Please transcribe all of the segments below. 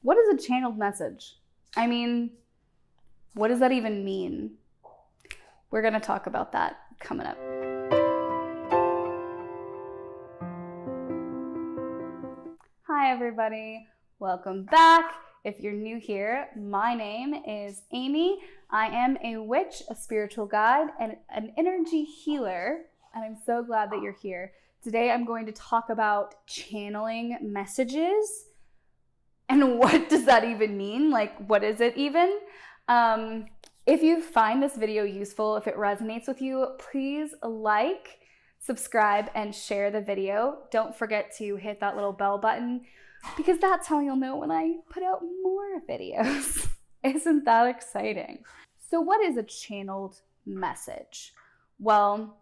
What is a channeled message? I mean, what does that even mean? We're going to talk about that coming up. Hi, everybody. Welcome back. If you're new here, my name is Amy. I am a witch, a spiritual guide, and an energy healer, and I'm so glad that you're here. Today, I'm going to talk about channeling messages. And what does that even mean? Like, what is it even? If you find this video useful, if it resonates with you, please like, subscribe, and share the video. Don't forget to hit that little bell button because that's how you'll know when I put out more videos. Isn't that exciting? So what is a channeled message? Well,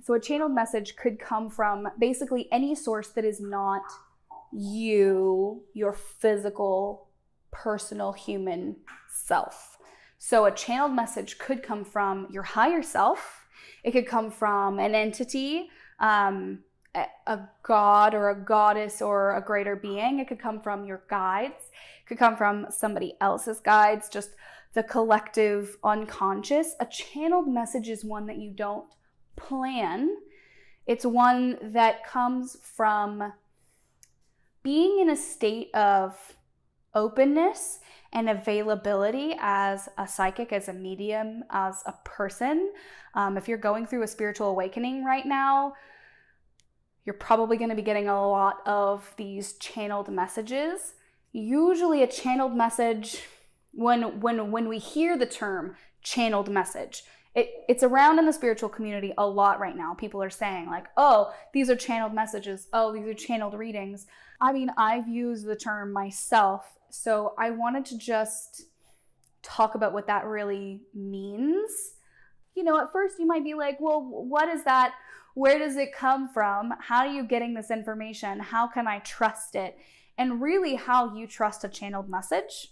so a channeled message could come from basically any source that is not you, your physical, personal, human self. So a channeled message could come from your higher self. It could come from an entity, a god or a goddess or a greater being. It could come from your guides. It could come from somebody else's guides, just the collective unconscious. A channeled message is one that you don't plan. It's one that comes from being in a state of openness and availability as a psychic, as a medium, as a person. If you're going through a spiritual awakening right now, you're probably going to be getting a lot of these channeled messages. Usually a channeled message, when we hear the term channeled message, it's around in the spiritual community a lot right now. People are saying like, oh, these are channeled messages. Oh, these are channeled readings. I mean, I've used the term myself, so I wanted to just talk about what that really means. You know, at first you might be like, well, what is that? Where does it come from? How are you getting this information? How can I trust it? And really how you trust a channeled message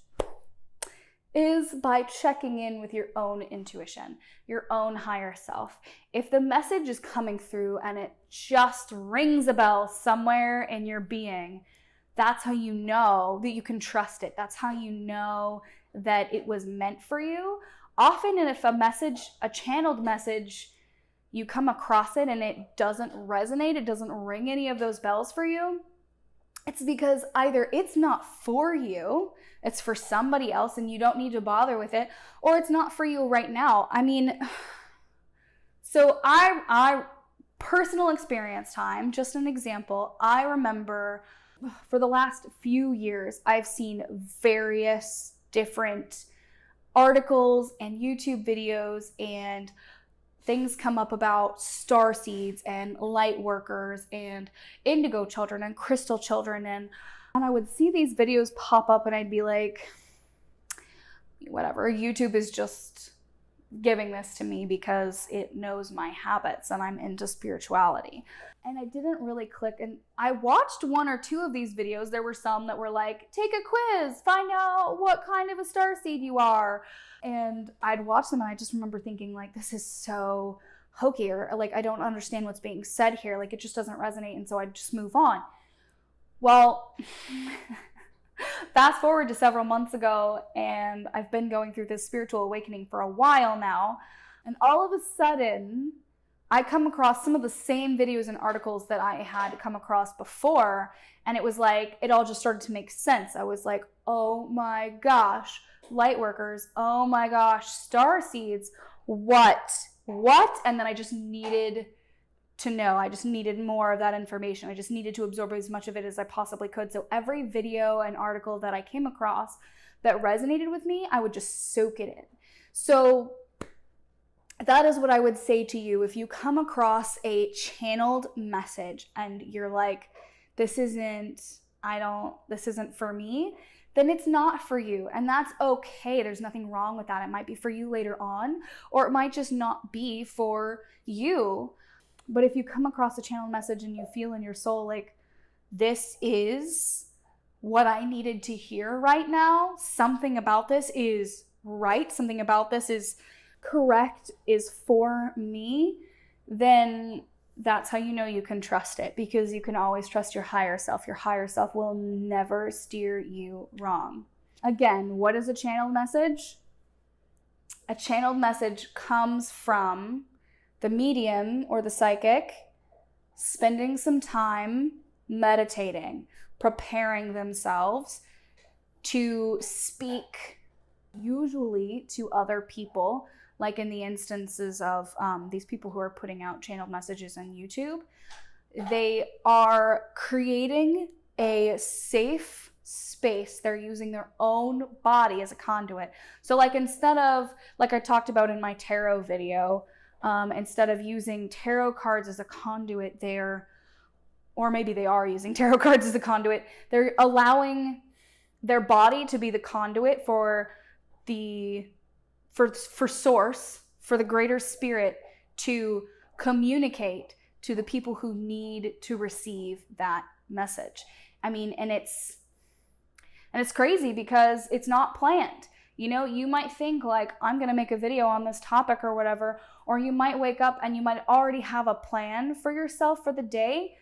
is by checking in with your own intuition, your own higher self. If the message is coming through and it just rings a bell somewhere in your being, that's how you know that you can trust it. That's how you know that it was meant for you. Often, if a channeled message, you come across it and it doesn't resonate, it doesn't ring any of those bells for you, it's because either it's not for you, it's for somebody else and you don't need to bother with it, or it's not for you right now. I mean, so I personal experience time, just an example, I remember for the last few years, I've seen various different articles and YouTube videos and things come up about star seeds and light workers and indigo children and crystal children. And I would see these videos pop up and I'd be like, whatever, YouTube is just giving this to me because it knows my habits and I'm into spirituality. And I didn't really click. And I watched one or two of these videos. There were some that were like, take a quiz, find out what kind of a starseed you are. And I'd watch them and I just remember thinking like, this is so hokey, or like, I don't understand what's being said here. Like, it just doesn't resonate. And so I'd just move on. Well, fast forward to several months ago, and I've been going through this spiritual awakening for a while now. And all of a sudden, I come across some of the same videos and articles that I had come across before. And it was like, it all just started to make sense. I was like, oh my gosh, light workers. Oh my gosh, star seeds. What? And then I just needed to know. I just needed more of that information. I just needed to absorb as much of it as I possibly could. So every video and article that I came across that resonated with me, I would just soak it in. So that is what I would say to you. If you come across a channeled message and you're like, this isn't for me, then it's not for you. And that's okay. There's nothing wrong with that. It might be for you later on, or it might just not be for you. But if you come across a channeled message and you feel in your soul like, this is what I needed to hear right now, something about this is right, something about this is correct, is for me, then that's how you know you can trust it, because you can always trust your higher self. Your higher self will never steer you wrong. Again, what is a channeled message? A channeled message comes from the medium or the psychic spending some time meditating, preparing themselves to speak, usually to other people, like in the instances of these people who are putting out channeled messages on YouTube. They are creating a safe space. They're using their own body as a conduit. So like, instead of, like I talked about in my tarot video, instead of using tarot cards as a conduit, or maybe they are using tarot cards as a conduit, they're allowing their body to be the conduit for source, for the greater spirit to communicate to the people who need to receive that message. I mean, and it's crazy because it's not planned. You know, you might think like, I'm going to make a video on this topic or whatever, or you might wake up and you might already have a plan for yourself for the day.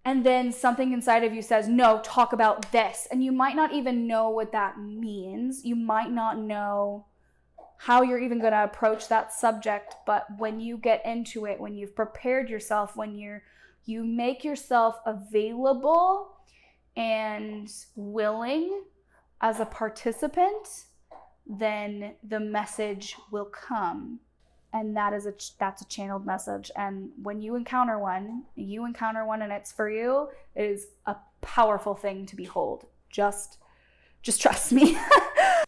And then something inside of you says, no, talk about this. And you might not even know what that means. You might not know how you're even going to approach that subject. But when you get into it, when you've prepared yourself, when you make yourself available and willing as a participant, then the message will come. And that's a channeled message. And when you encounter one and it's for you, it is a powerful thing to behold. Just trust me.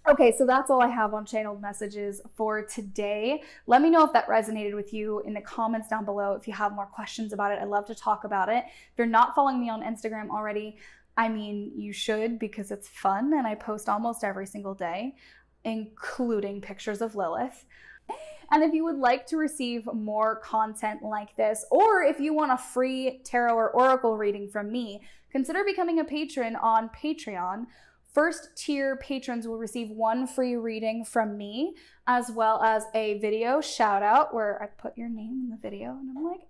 Okay, so that's all I have on channeled messages for today. Let me know if that resonated with you in the comments down below. If you have more questions about it, I'd love to talk about it. If you're not following me on Instagram already, I mean, you should, because it's fun and I post almost every single day, including pictures of Lilith. And if you would like to receive more content like this, or if you want a free tarot or oracle reading from me, consider becoming a patron on Patreon. First tier patrons will receive one free reading from me, as well as a video shout out where I put your name in the video and I'm like,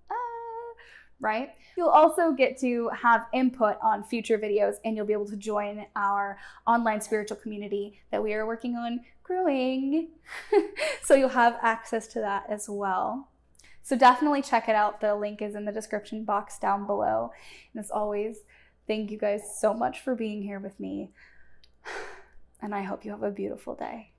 right? You'll also get to have input on future videos, and you'll be able to join our online spiritual community that we are working on growing. So you'll have access to that as well. So definitely check it out. The link is in the description box down below. And as always, thank you guys so much for being here with me. And I hope you have a beautiful day.